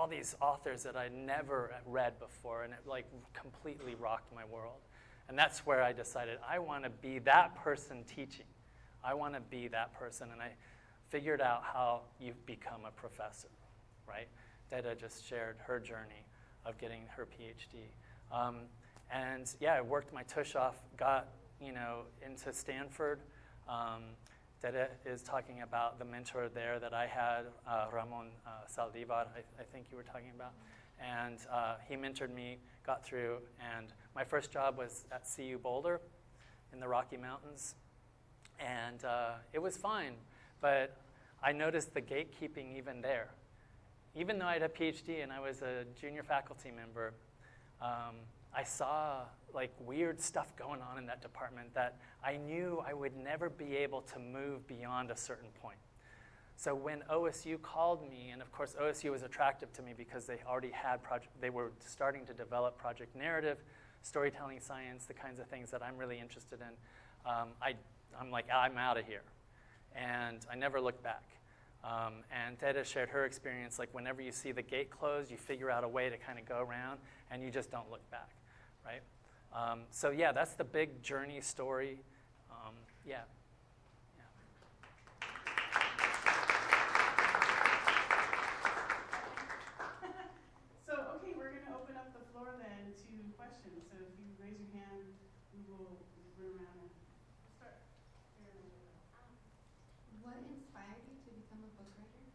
all these authors that I'd never read before, and it like completely rocked my world. And that's where I decided I want to be that person teaching. I want to be that person, and I figured out how you become a professor, right? Dada just shared her journey of getting her PhD. And yeah, I worked my tush off, got into Stanford. Dada is talking about the mentor there that I had, Ramon Saldivar, I think you were talking about. And he mentored me, got through, and my first job was at CU Boulder in the Rocky Mountains. And it was fine, but I noticed the gatekeeping even there. Even though I had a PhD and I was a junior faculty member, I saw like weird stuff going on in that department that I knew I would never be able to move beyond a certain point. So when OSU called me, and of course OSU was attractive to me because they already had they were starting to develop project narrative, storytelling science, the kinds of things that I'm really interested in. I'm like, I'm out of here. And I never looked back. And Dada shared her experience, like whenever you see the gate closed, you figure out a way to kind of go around, and you just don't look back, right? So yeah, that's the big journey story. Yeah. So, okay, we're going to open up the floor then to questions. So if you raise your hand, we will run around and start. What inspired you to become a book writer?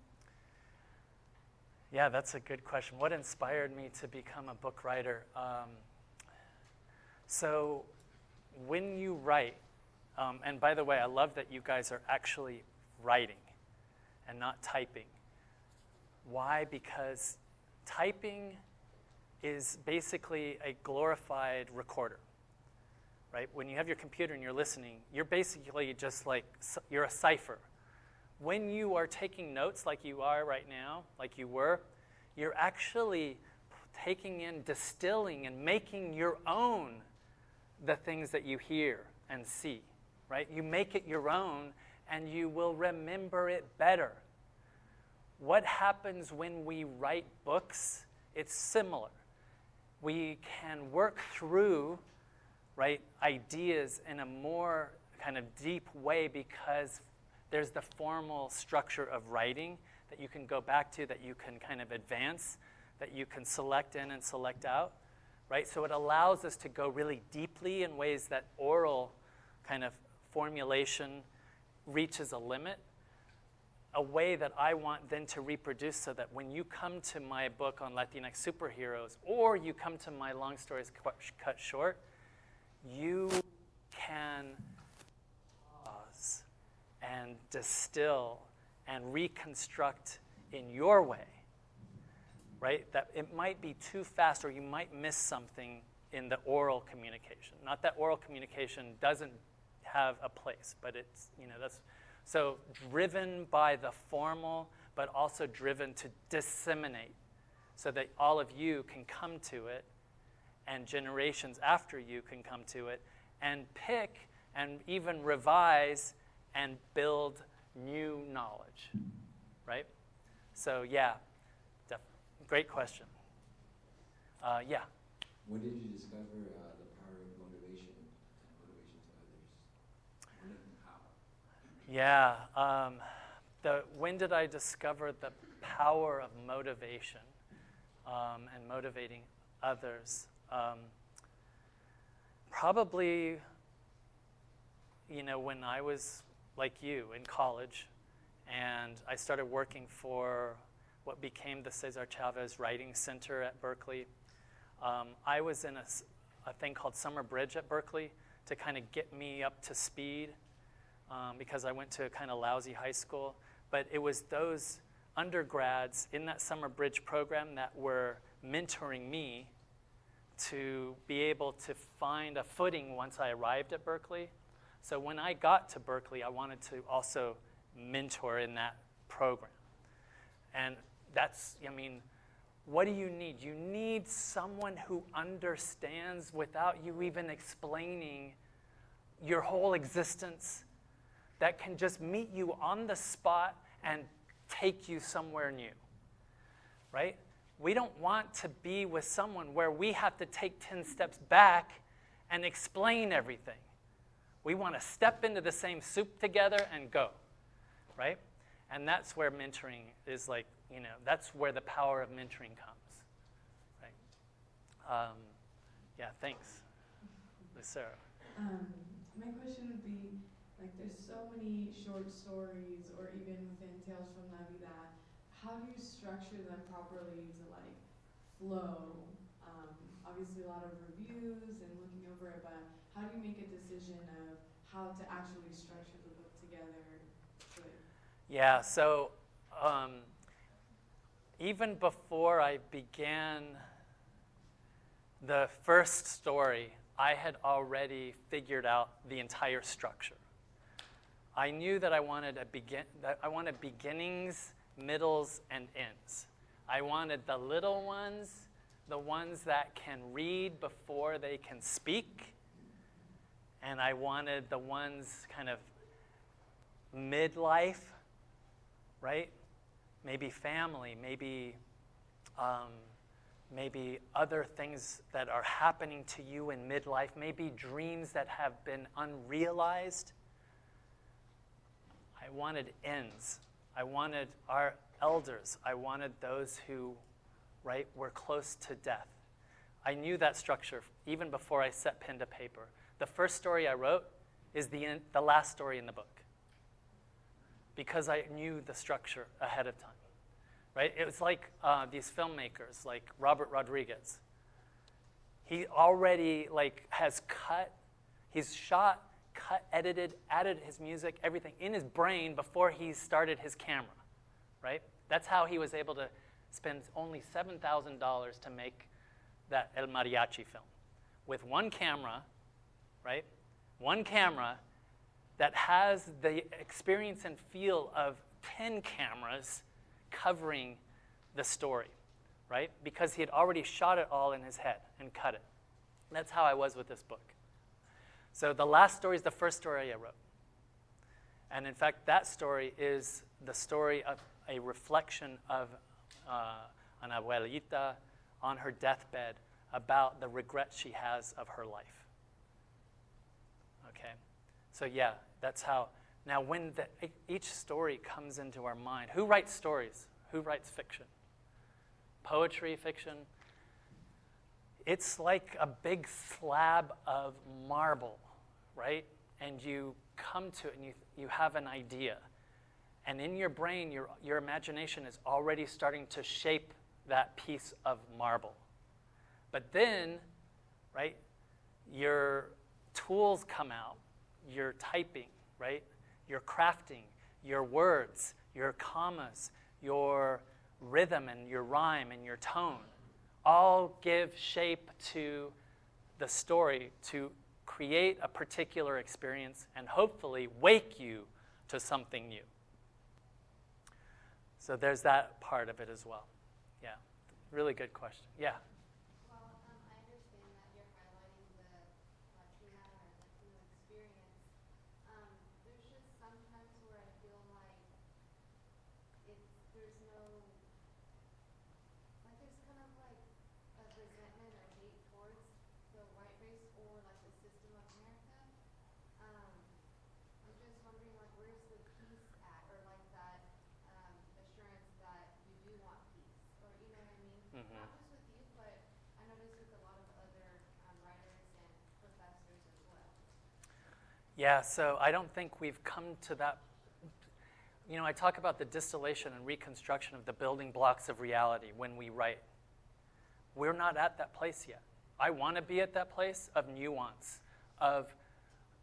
Yeah, that's a good question. What inspired me to become a book writer? So when you write, and by the way, I love that you guys are actually writing and not typing. Why? Because typing is basically a glorified recorder, right? When you have your computer and you're listening, you're basically just like, you're a cipher. When you are taking notes like you are right now, like you were, you're actually taking in, distilling, and making your own the things that you hear and see, right? You make it your own, and you will remember it better. What happens when we write books? It's similar. We can work through, right, ideas in a more kind of deep way because there's the formal structure of writing that you can go back to, that you can kind of advance, that you can select in and select out, right? So it allows us to go really deeply in ways that oral kind of formulation reaches a limit, a way that I want then to reproduce so that when you come to my book on LatinX superheroes, or you come to my long stories cut short, you can pause and distill and reconstruct in your way, right? That it might be too fast, or you might miss something in the oral communication. Not that oral communication doesn't have a place, but it's, that's, so driven by the formal, but also driven to disseminate so that all of you can come to it and generations after you can come to it and pick and even revise and build new knowledge, right? So yeah, great question. Yeah. When did you discover the power of motivation and motivation to others? When and how? Yeah. When did I discover the power of motivation and motivating others? Probably, when I was like you in college, and I started working for what became the Cesar Chavez Writing Center at Berkeley. I was in a thing called Summer Bridge at Berkeley to kind of get me up to speed because I went to a kind of lousy high school. But it was those undergrads in that Summer Bridge program that were mentoring me to be able to find a footing once I arrived at Berkeley. So when I got to Berkeley, I wanted to also mentor in that program. And that's, what do you need? You need someone who understands without you even explaining your whole existence, that can just meet you on the spot and take you somewhere new, right? We don't want to be with someone where we have to take 10 steps back and explain everything. We want to step into the same soup together and go, right? And that's where mentoring is like, that's where the power of mentoring comes, right? Yeah, thanks, Lucero. My question would be, like, there's so many short stories, or even within Tales from La Vida, how do you structure them properly to, like, flow? Obviously a lot of reviews and looking over it, but how do you make a decision of how to actually structure the book together? Yeah, so even before I began the first story, I had already figured out the entire structure. I knew that I wanted beginnings, middles, and ends. I wanted the little ones, the ones that can read before they can speak, and I wanted the ones kind of midlife, right? Maybe family, maybe other things that are happening to you in midlife, maybe dreams that have been unrealized. I wanted ends. I wanted our elders. I wanted those who, right, were close to death. I knew that structure even before I set pen to paper. The first story I wrote is the last story in the book, because I knew the structure ahead of time, right? It was like these filmmakers, like Robert Rodriguez. He already he's shot, cut, edited, added his music, everything in his brain before he started his camera, right? That's how he was able to spend only $7,000 to make that El Mariachi film with one camera, right? One camera that has the experience and feel of 10 cameras covering the story, right? Because he had already shot it all in his head and cut it. That's how I was with this book. So the last story is the first story I wrote. And in fact, that story is the story of a reflection of an abuelita on her deathbed about the regret she has of her life. Okay? So yeah, that's how. Now when each story comes into our mind, who writes stories? Who writes fiction? Poetry, fiction? It's like a big slab of marble, right? And you come to it and you have an idea. And in your brain, your imagination is already starting to shape that piece of marble. But then, right, your tools come out, your typing, right? Your crafting, your words, your commas, your rhythm and your rhyme and your tone all give shape to the story to create a particular experience and hopefully wake you to something new. So there's that part of it as well. Yeah, really good question. Yeah. Well, I understand that you're highlighting the Latina or Latino experience. There's just sometimes where I feel like there's kind of like a resentment or hate towards the white race or like the system of America. I'm just wondering, like, where's the peace at, or like that assurance that you do want peace, or you know what I mean? Mm-hmm. Not just with you, but I noticed with a lot of other writers and professors as well. Yeah, so I don't think we've come to that. I talk about the distillation and reconstruction of the building blocks of reality when we write. We're not at that place yet. I want to be at that place of nuance, of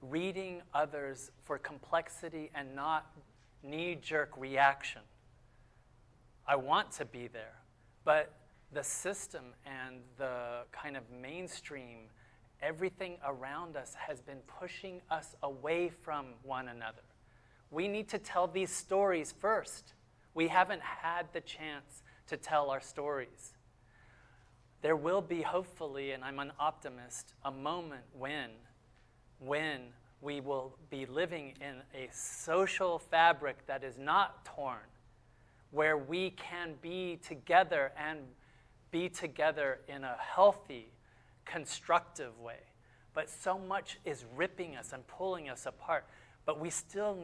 reading others for complexity and not knee-jerk reaction. I want to be there, but the system and the kind of mainstream, everything around us has been pushing us away from one another. We need to tell these stories first. We haven't had the chance to tell our stories. There will be, hopefully, and I'm an optimist, a moment when we will be living in a social fabric that is not torn, where we can be together and be together in a healthy, constructive way. But so much is ripping us and pulling us apart. But we still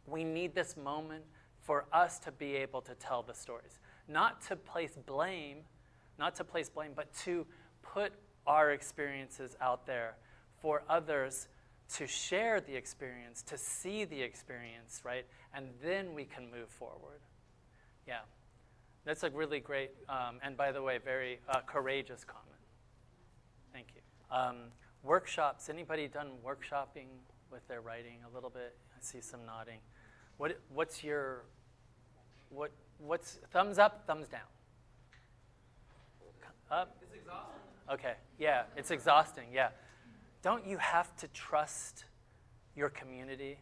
need this moment for us to be able to tell the stories. Not to place blame, but to put our experiences out there for others to share the experience, to see the experience, right? And then we can move forward. Yeah. That's a really great, and by the way, very courageous comment. Thank you. Workshops, anybody done workshopping with their writing a little bit? I see some nodding. What's thumbs up, thumbs down? Up? It's exhausting. Okay, yeah, it's exhausting, yeah. Don't you have to trust your community,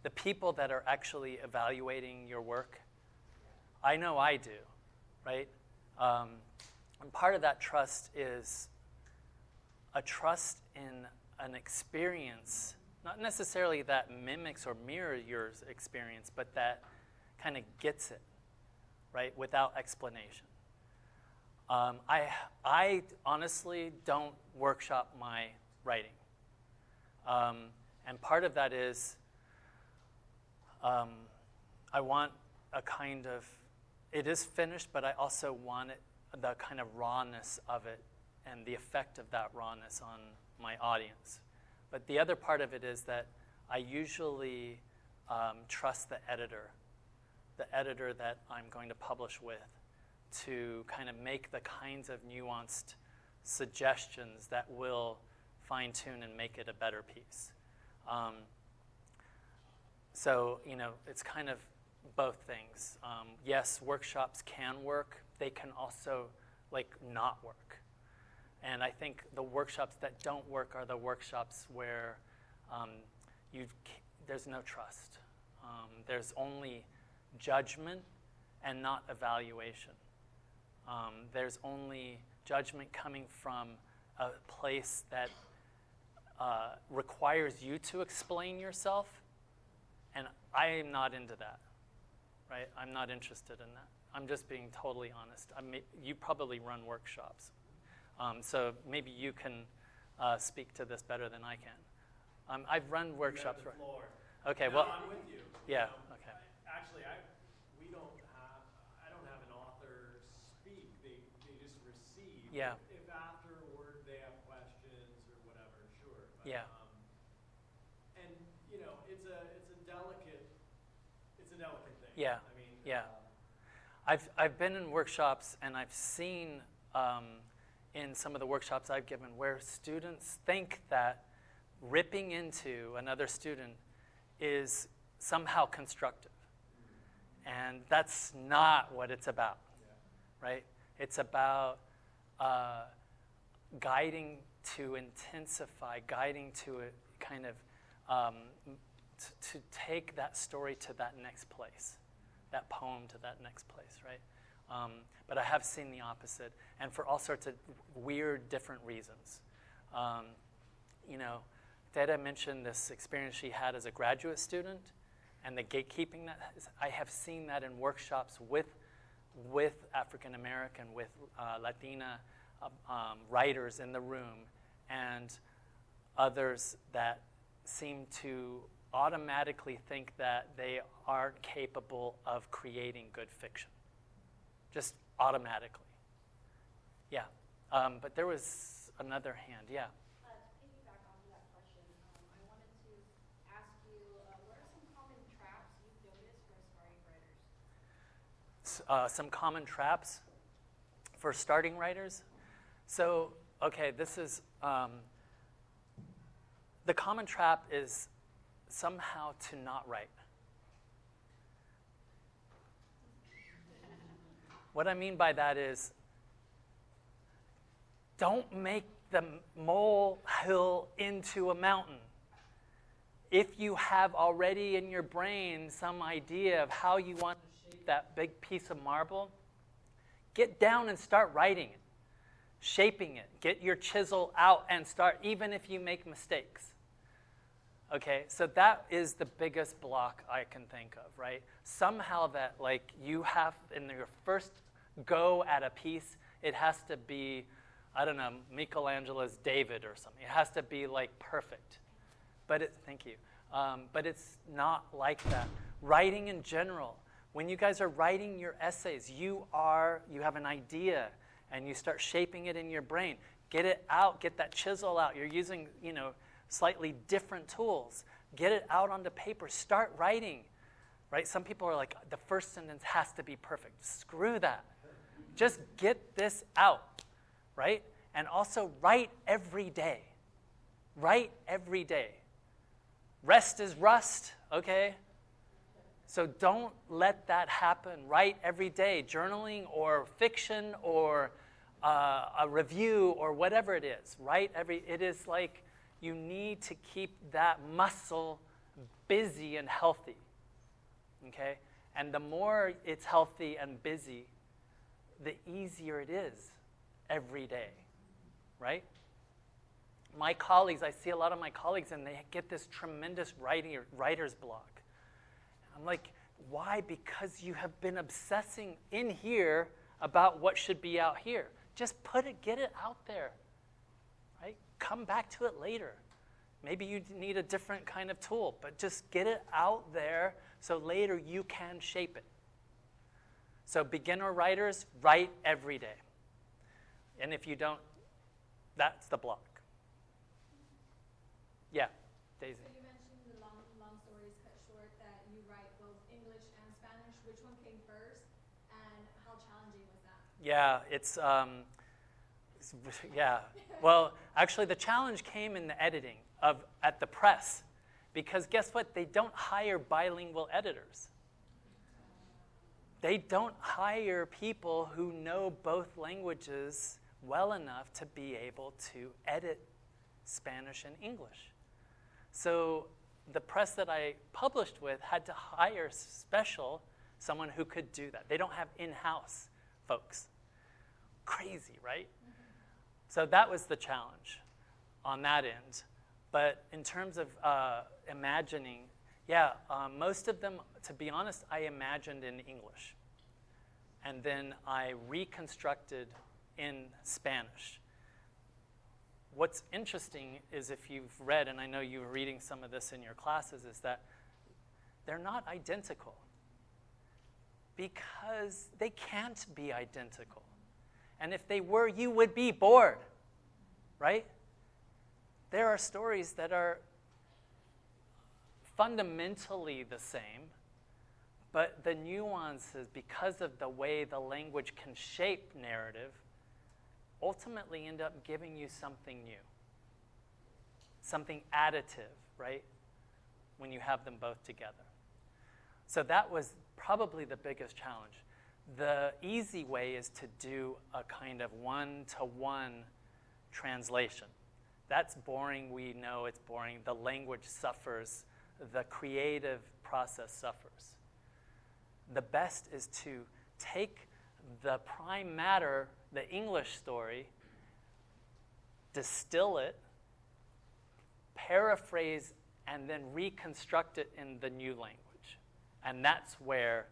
the people that are actually evaluating your work? I know I do, right? And part of that trust is a trust in an experience, not necessarily that mimics or mirrors your experience, but that kind of gets it, right, without explanation. I honestly don't workshop my writing. And part of that is I want a kind of, it is finished, but I also want it, the kind of rawness of it and the effect of that rawness on my audience. But the other part of it is that I usually trust the editor that I'm going to publish with, to kind of make the kinds of nuanced suggestions that will fine-tune and make it a better piece. So, it's kind of both things. Yes, workshops can work. They can also, not work. And I think the workshops that don't work are the workshops where there's no trust. There's only judgment and not evaluation. There's only judgment coming from a place that requires you to explain yourself, and I am not into that, right? I'm not interested in that. I'm just being totally honest. You probably run workshops, so maybe you can speak to this better than I can. I've run workshops. You have the floor. Okay, no, well, I'm with you. Yeah. Okay. Actually, I don't have an author speak. They just receive. Yeah. If afterward they have questions or whatever, sure. But, Yeah. And it's a delicate thing. Yeah. I mean. Yeah. I've been in workshops, and I've seen in some of the workshops I've given where students think that ripping into another student is somehow constructive. And that's not what it's about, right? It's about guiding to intensify, guiding to a kind of, to take that story to that next place, that poem to that next place, right? But I have seen the opposite, and for all sorts of weird, different reasons. Theda mentioned this experience she had as a graduate student, and the gatekeeping that I have seen that in workshops with African American, with Latina writers in the room, and others that seem to automatically think that they aren't capable of creating good fiction, just automatically. Yeah, but there was another hand. Yeah. To piggyback onto that question, I wanted to ask you, what are some common traps you've noticed for aspiring writers? Some common traps for starting writers. So, okay, this is, the common trap is somehow to not write. What I mean by that is, don't make the molehill into a mountain. If you have already in your brain some idea of how you want to shape that big piece of marble, get down and start writing it, shaping it. Get your chisel out and start, even if you make mistakes. Okay, so that is the biggest block I can think of, right? Somehow that, you have, in your first go at a piece, it has to be, I don't know, Michelangelo's David or something. It has to be like perfect. Thank you. But it's not like that. Writing in general, when you guys are writing your essays, you have an idea and you start shaping it in your brain. Get it out, get that chisel out. You're using, slightly different tools. Get it out onto paper. Start writing, right? Some people are like, the first sentence has to be perfect. Screw that. Just get this out, right? And also write every day. Write every day. Rest is rust, okay? So don't let that happen. Write every day, journaling or fiction or a review or whatever it is. It is like you need to keep that muscle busy and healthy, okay? And the more it's healthy and busy, the easier it is every day, right? My colleagues, I see a lot of my colleagues, and they get this tremendous writer's block. I'm like, why? Because you have been obsessing in here about what should be out here. Just get it out there, right? Come back to it later. Maybe you need a different kind of tool, but just get it out there so later you can shape it. So beginner writers, write every day. And if you don't, that's the block. Yeah, Daisy. So you mentioned the long stories cut short, that you write both English and Spanish. Which one came first, and how challenging was that? Yeah, yeah. Well, actually, the challenge came in the editing at the press, because guess what? They don't hire bilingual editors. They don't hire people who know both languages well enough to be able to edit Spanish and English. So the press that I published with had to hire someone who could do that. They don't have in-house folks. Crazy, right? Mm-hmm. So that was the challenge on that end. But in terms of imagining, most of them, to be honest, I imagined in English. And then I reconstructed in Spanish. What's interesting is, if you've read, and I know you're reading some of this in your classes, is that they're not identical. Because they can't be identical. And if they were, you would be bored, right? There are stories that are fundamentally the same, but the nuances, because of the way the language can shape narrative, ultimately end up giving you something new, something additive, right, when you have them both together. So that was probably the biggest challenge. The easy way is to do a kind of one-to-one translation. That's boring. We know it's boring. The language suffers. The creative process suffers. The best is to take the prime matter, the English story, distill it, paraphrase, and then reconstruct it in the new language. And that's where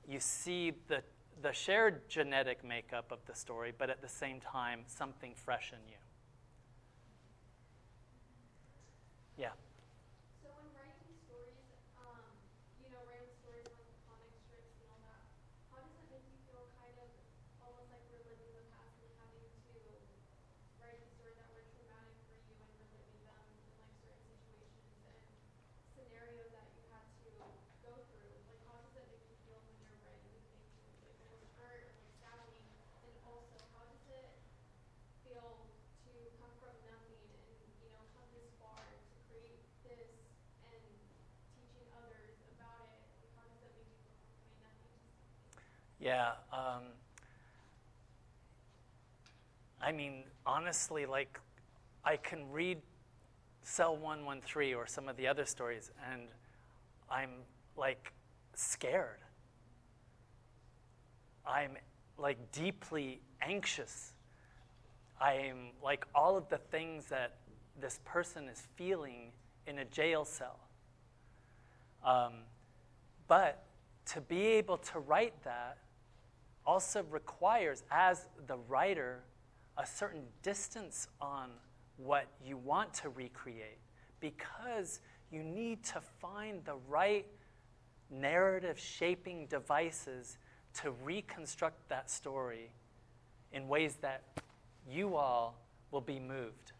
you see the shared genetic makeup of the story, but at the same time, something fresh and new. Yeah. So when writing stories, writing stories like comic strips and all that, how does it make you feel kind of almost like we're living the past and having to write these stories that were traumatic for you and reliving them in like certain situations and scenarios that you had to go through? Like, how does it make you feel when you're writing things like almost hurt or like saddening? And also, how does it feel to come from nothing and come this far to create this and teaching others about it? Like, how does it make you feel from coming nothing to something? Yeah. I mean, honestly, like, I can read Cell 113 or some of the other stories, and I'm, like, scared. I'm, like, deeply anxious. I'm, like, all of the things that this person is feeling in a jail cell. But to be able to write that also requires, as the writer, a certain distance on what you want to recreate, because you need to find the right narrative shaping devices to reconstruct that story in ways that you all will be moved.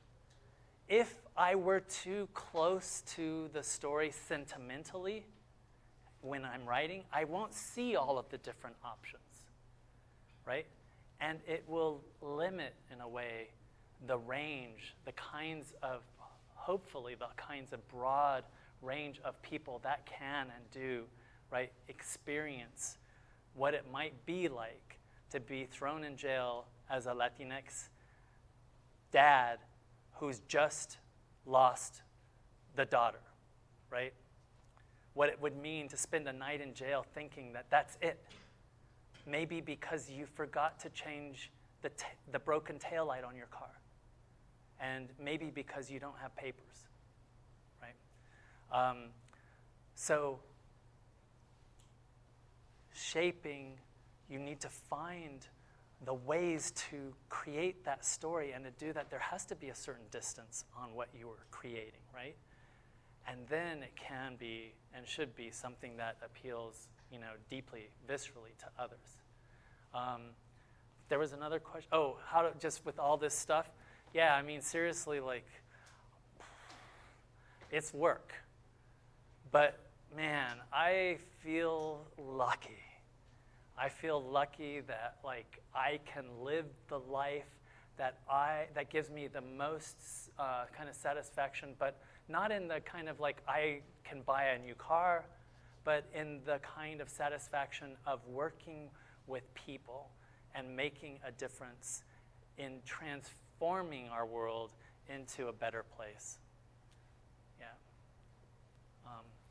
If I were too close to the story sentimentally when I'm writing, I won't see all of the different options, right? And it will limit, in a way, the range, the kinds of, hopefully, the kinds of broad range of people that can and do, right, experience what it might be like to be thrown in jail as a Latinx dad who's just lost the daughter, right? What it would mean to spend a night in jail thinking that that's it. Maybe because you forgot to change the broken taillight on your car. And maybe because you don't have papers, right? So shaping, you need to find the ways to create that story, and to do that, there has to be a certain distance on what you are creating, right? And then it can be and should be something that appeals, deeply, viscerally to others. There was another question. Oh, how to, just with all this stuff? Yeah, I mean, seriously, it's work. But man, I feel lucky. I feel lucky that I can live the life that gives me the most kind of satisfaction, but not in the kind of I can buy a new car, but in the kind of satisfaction of working with people and making a difference in transforming our world into a better place. Yeah.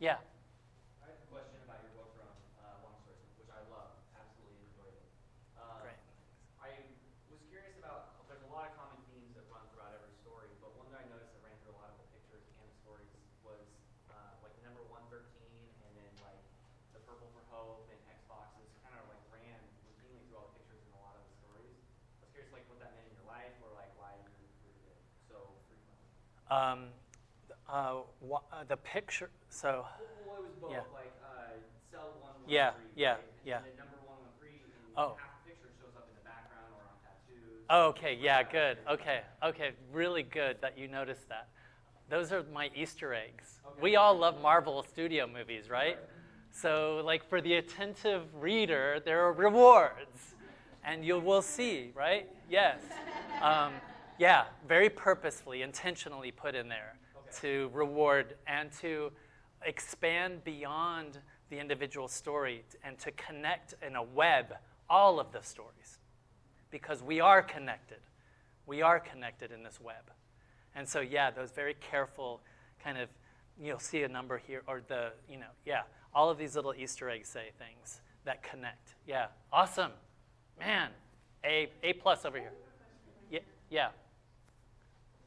Yeah. I have a question about your book from Long Stories, which I love, absolutely enjoyed it. Great. I was curious about, there's a lot of common themes that run throughout every story, but one that I noticed that ran through a lot of the pictures and stories was number 113, and then the purple for hope and Xboxes kind of ran routinely through all the pictures in a lot of the stories. I was curious what that meant in your life, or why you included it so frequently. The picture, so. Well, it was both, Yeah. cell 113, Yeah, yeah, right? yeah. And then number 113, and Oh. half the picture shows up in the background or on tattoos. Oh, okay, yeah, good. Okay, really good that you noticed that. Those are my Easter eggs. Okay. We all love Marvel Studio movies, right? So, for the attentive reader, there are rewards, and you will see, right? Yes. Yeah, very purposefully, intentionally put in there to reward and to expand beyond the individual story and to connect in a web all of the stories, because we are connected. We are connected in this web. And so, yeah, those very careful kind of, you'll see a number here, or all of these little Easter eggs say things that connect. Yeah, awesome. Man, A+ over here. Yeah.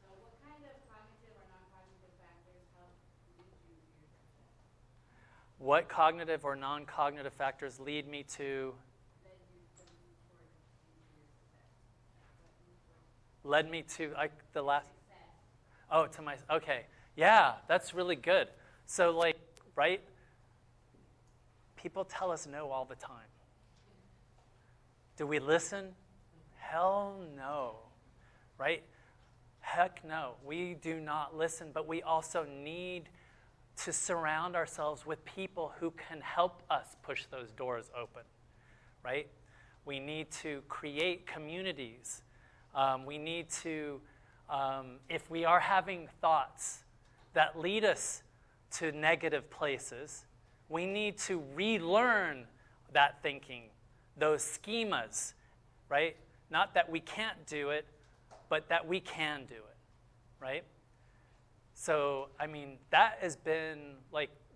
So what kind of cognitive or non-cognitive factors help lead you to your success? What cognitive or non-cognitive factors lead me to? Led me to the last. Oh, to my. Okay. Yeah, that's really good. So, right? People tell us no all the time. Do we listen? Hell no. Right? Heck no. We do not listen, but we also need to surround ourselves with people who can help us push those doors open, right? We need to create communities. We need to, if we are having thoughts that lead us to negative places, we need to relearn that thinking, those schemas, right? Not that we can't do it, but that we can do it, right? So, that has been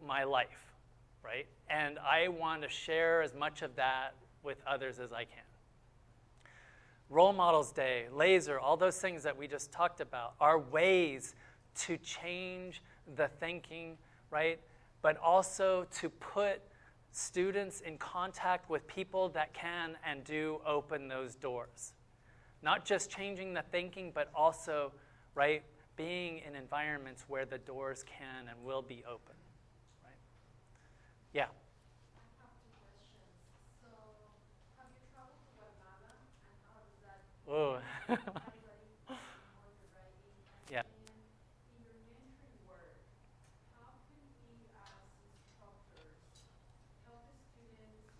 my life, right? And I want to share as much of that with others as I can. Role Models Day, Laser, all those things that we just talked about are ways to change the thinking, right? But also to put students in contact with people that can and do open those doors. Not just changing the thinking, but also, right, being in environments where the doors can and will be open. Right? Yeah. I have two questions. So, have you traveled to Guatemala, and how does that Whoa. everybody more the writing? Yeah. And in your mentoring work, how can we as instructors help the students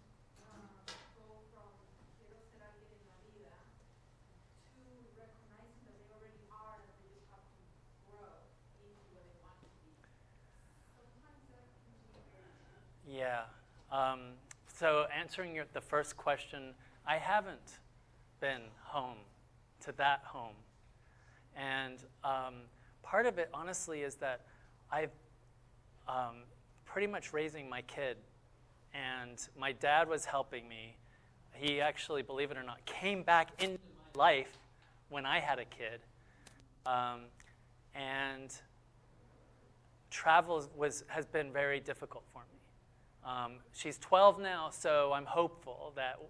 go from quiero ser alguien en la vida to recognizing that they already are and they just have to grow into what they want to be? Sometimes that can be very tricky. Yeah. So answering the first question, I haven't been home to that home. And part of it, honestly, is that I've pretty much raising my kid. And my dad was helping me. He actually, believe it or not, came back into my life when I had a kid. And travel has been very difficult for me. She's 12 now, so I'm hopeful that,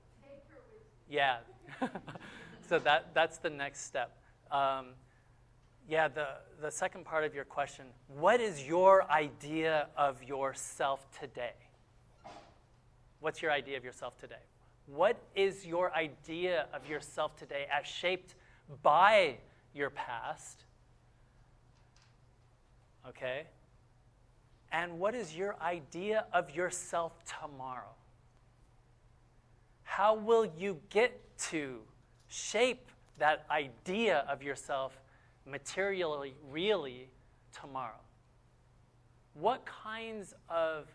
yeah. So that's the next step. Yeah, the second part of your question, what is your idea of yourself today? What's your idea of yourself today? What is your idea of yourself today as shaped by your past? Okay? And what is your idea of yourself tomorrow? How will you get to shape that idea of yourself materially, really, tomorrow? What kinds of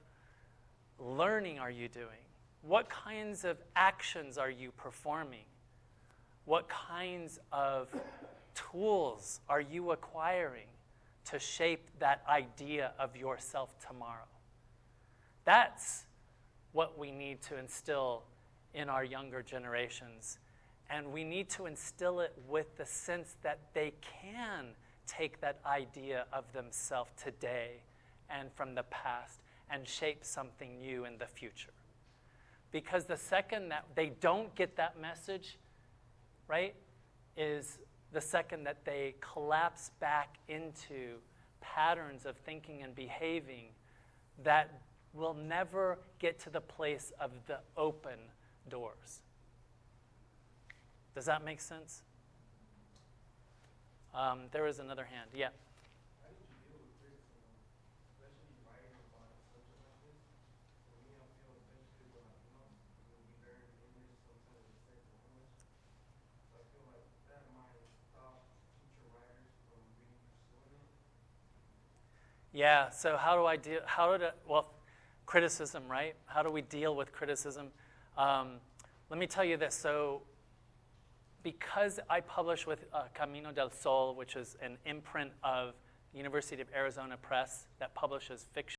learning are you doing? What kinds of actions are you performing? What kinds of tools are you acquiring to shape that idea of yourself tomorrow? That's what we need to instill in our younger generations. And we need to instill it with the sense that they can take that idea of themselves today and from the past and shape something new in the future. Because the second that they don't get that message, right, is the second that they collapse back into patterns of thinking and behaving that will never get to the place of the open doors. Does that make sense? There is another hand. Yeah. How did you deal with criticism, especially writing about a subject like this? For me, I feel especially with Latinos, it would be very English, sometimes it's second language. So I feel like that might stop future writers from really pursuing it. Yeah, so how do I deal, criticism, right? How do we deal with criticism? Let me tell you this. So because I publish with Camino del Sol, which is an imprint of University of Arizona Press that publishes fiction,